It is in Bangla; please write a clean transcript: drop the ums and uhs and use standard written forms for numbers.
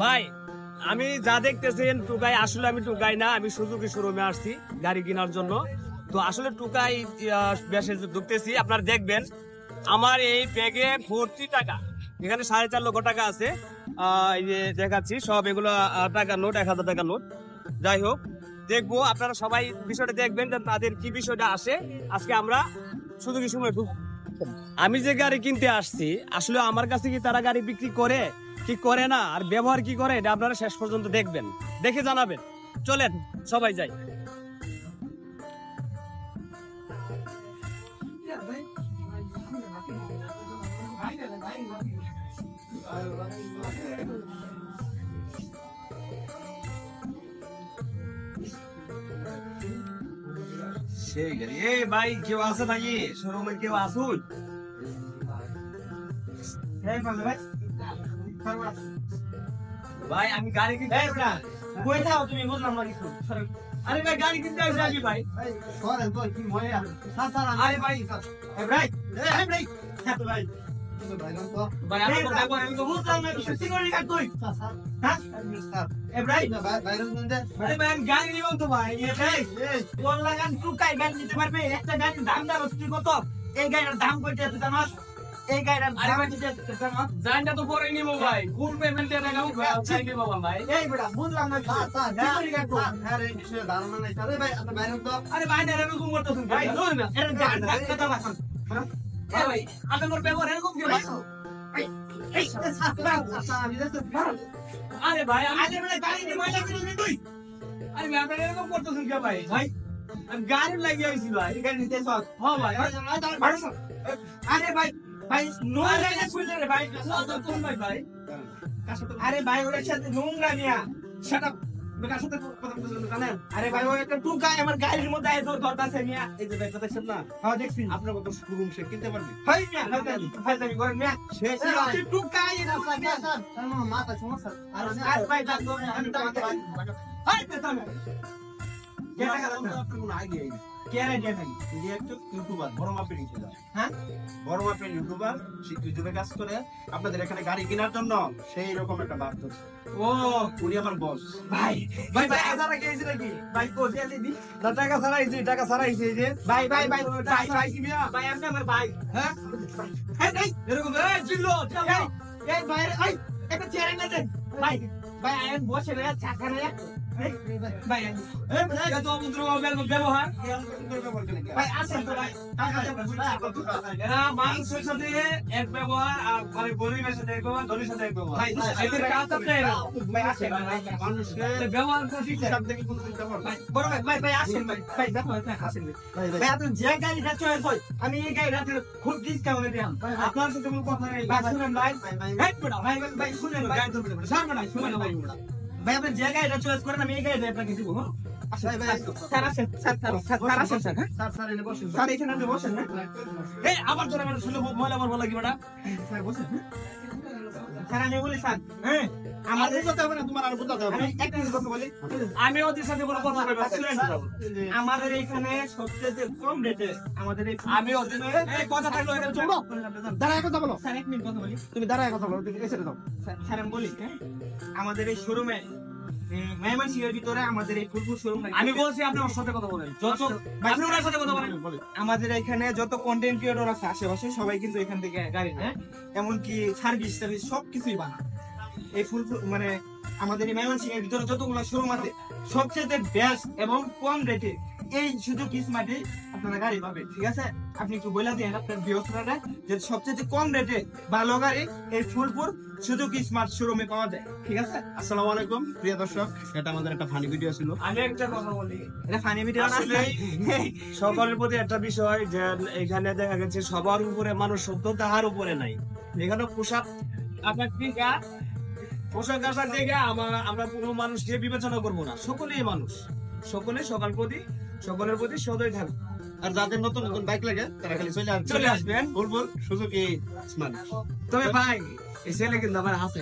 ভাই আমি যা দেখতেছেন টুকাই, আসলে আমি টুকাই না, আমি সুজুকি শোরুমে আসছি গাড়ি কেনার জন্য। তো আসলে টুকাই বেশে ঢুকতেছি, আপনারা দেখবেন আমার এই ব্যাগে ভর্তি টাকা, এখানে 4.5 লক্ষ টাকা আছে। এই যে দেখাচ্ছি সব এগুলো টাকার নোট, 1000 টাকার নোট। যাই হোক, দেখবো আপনারা সবাই বিষয়টা দেখবেন যে তাদের কি বিষয়টা আসে। আজকে আমরা সুজুকি শোরুমে ঢুকবো। আমি যে গাড়ি কিনতে আসছি, আসলে আমার কাছে কি তারা গাড়ি বিক্রি করে কি করে না, আর ব্যবহার কি করে, এটা আপনারা শেষ পর্যন্ত দেখবেন, দেখে জানাবেন। চলেন সবাই যাই। সেই গাড়ি, এ ভাই কেউ আছে নাকি শোরুমে, কেউ আসুন? ভাই আমি গাড়ি কিনতে আসছি। কই যাও তুমি, বুঝলাম না কিছু। আরে ভাই গাড়ি কিনতে আসছি আমি। ভাই আরে ভাই ভাই ভাই ভাই ভাই আমি তো বুঝলাম না কিছু। সিকিউরিটি গার্ড কই? হ্যাঁ ভাই আরে ভাই আমি গাড়ি নিব তো ভাই। কোন লাগান টুকাই গাড়ি নিতে পারবে? একটা গাড়ির দাম জানো তুই কত? এই গাড়ির দাম কত তুই জানোস? এই গাড়ির দাম কত তুই জানোস? জানটা তো পরে নিব ভাই, ফুল পেমেন্ট এর টাকা চাই নিব ভাই। এই বেটা বুঝলাম না সিকিউরিটি গার্ড কই? আরে কিছু ধারণা নাই আরে ভাই, আপনি বাইরে তো। আরে ভাই না এরকম করতেছেন ভাই, ধরুন না এর গাড়ি কথা রাখুন। হ্যাঁ ভাই আপনার ব্যবহার এরকম কি ভাই? এই আরে ভাই আরে মানে গাড়ি নিয়ে ময়লা করে দিবি তুই? আরে ভাই আপনারা এরকম করতেছেন কি ভাই? ভাই আমি গাড়ি লাগিয়ে আইছি ভাই, গাড়ি নিতে সব। হ্যাঁ ভাই আরে ভাই ভাই নোংরা না খুলে রে ভাই, কোন ভাই ভাই? আরে ভাই ওর সাথে নোংরা নিয়া সেটা বেকার সাথে কথা বলতেছেন জানেন? আরে ভাই ওই একটা টুকাই আমার গাড়ির মধ্যে আইতো ধরতাছে নিয়া। এই যে ব্যাগটা দেখছেন না? হ্যাঁ দেখছি। আপনার কত শোরুম সে কিনতে পারবে? ভাই মিয়া ফাইদানি করেন মিয়া। শেষ টুকাই না মিয়া স্যার, আমার মাথা সমস্যা। আরে ভাই দাও আমি তো হাই তে না কে টাকা দাও আপনার কোন আইডিয়া নেই। কে আইডিয়া নাই? এই একটা ইউটিউবার বড় মাপের ইউটিউবার। হ্যাঁ বড় মাপের ইউটিউবার, সে ইউটিউবে কাজ করে আপনাদের এখানে গাড়ি কেনার জন্য সেই রকম একটা বার্তা দিচ্ছে। ও উনি আমার বস। ভাই ভাই ভাই টাকা গেছে নাকি? ভাই কোথায় দিবি? টাকা ছাড়াইছি, টাকা ছাড়াইছি এই যে। ভাই ভাই ভাই ভাই ভাই কি মিয়া? ভাই আপনি আমার ভাই। হ্যাঁ এই এরকম এই জিল্লো চল ভাই। এই ভাই এই একটা চেয়ার এনে দেন ভাই। ভাই আইন বসে রে চাকা রে। ভাই এই ভাই কত অভদ্র ব্যবহার। ভাই আসেন তো ভাই, টাকা দেবেন। এরা মানুষের সাথে এক ব্যবহার, আর মানে গরিবের সাথে এক ব্যবহার, ধনীর সাথে এক ব্যবহার। ভাই এদের কাজ আপনি ভাই আসেন মানুষের ব্যবহার ঠিক সব থেকে কোন চিন্তা করেন ভাই। বড় ভাই ভাই ভাই আসেন ভাই। ভাই দেখো আসেন ভাই। ভাই আপনি যে গাড়িটা চয়েস হয় আমি এই গাড়িটা খুব ডিসকাউন্টে দিলাম। আপনার সাথে কোনো কথা নাই ভাই। শুনেন ভাই ভাই বড় ভাই ভাই শুনেন ভাই, গাড়ি ধরবেন সামনে ভাই, শুনেন ভাই ভাই আপনি যে গাড়িটা চয়েস করেন আমি এই গাড়িটা আপনাকে দিব। ভাই ভাই স্যার আসেন, স্যার স্যার আসেন স্যার। স্যার স্যার এনে বসেন স্যার, এখানে আপনি বসেন না। এই আবার তোরা মানে শুনে ময়লা মারবো লাগি বেটা। স্যার বসেন স্যার। আমি বলি স্যার হ্যাঁ আমাদের কথা হবে না, তোমার আর বুঝাতে হবে। একটা কথা বলি, আমি ওদের সাথে কোনো কথা বলবো না। আমাদের এখানে সবচেয়ে কম রেটে আমাদের এই আমি ওদের এই কথা থাকলো এখানে চলো দাঁড়ায় কথা বলো। স্যার এক মিনিট কথা বলি, তুমি দাঁড়ায় কথা বলো, তুমি এসে দাও। স্যার আমি বলি হ্যাঁ আমাদের এই শোরুমে ময়মনসিংহের ভিতরে আমাদের এই ফুলপুর শোরুম। আমি বলছি আপনি ওর সাথে কথা বলেন, যত আপনি ওর সাথে কথা বলেন। আমাদের এখানে যত কন্টেন্ট ক্রিয়েটর আছে আশেপাশে সবাই কিন্তু এখান থেকে গাড়ি নেয়, এমনকি সার্ভিস টার্ভিস সবকিছুই বানায়। এই ফুলপুর মানে আমাদের এই ময়মনসিংহের ভিতরে যতগুলো শোরুম আছে সবচেয়ে বেস্ট এবং কম রেটে এই সুজুকি স্মার্টে আপনারা গাড়ি পাবেন। ঠিক আছে, আপনি একটু বলে দিন আপনার ভিউয়ার্সরা যে সবচেয়ে কম রেটে ভালো গাড়ি এই ফুলপুর সুজুকি স্মার্ট শোরুমে পাওয়া যায়। ঠিক আছে। আসসালামু আলাইকুম প্রিয় দর্শক, এটা আমাদের একটা ফানি ভিডিও ছিল। আমি একটা কথা বলি, এটা ফানি ভিডিও না, সকলের প্রতি একটা বিষয় যে এখানে দেখা গেছে সবার উপরে মানুষ সত্য, তাহার উপরে নাই। এখানে পোশাক আপনার পোশাক আশাক দেখে আমরা কোনো মানুষকে বিবেচনা করবো না। সকলেই মানুষ, সকলে সকলের প্রতি সদয় থাকবে। আর যাদের নতুন নতুন বাইক লাগে তারা খালি চলে আসবেন ফুলপুর সুজুকি স্মার্ট। তবে ভাই এই ছেলে কিন্তু আমার হাসে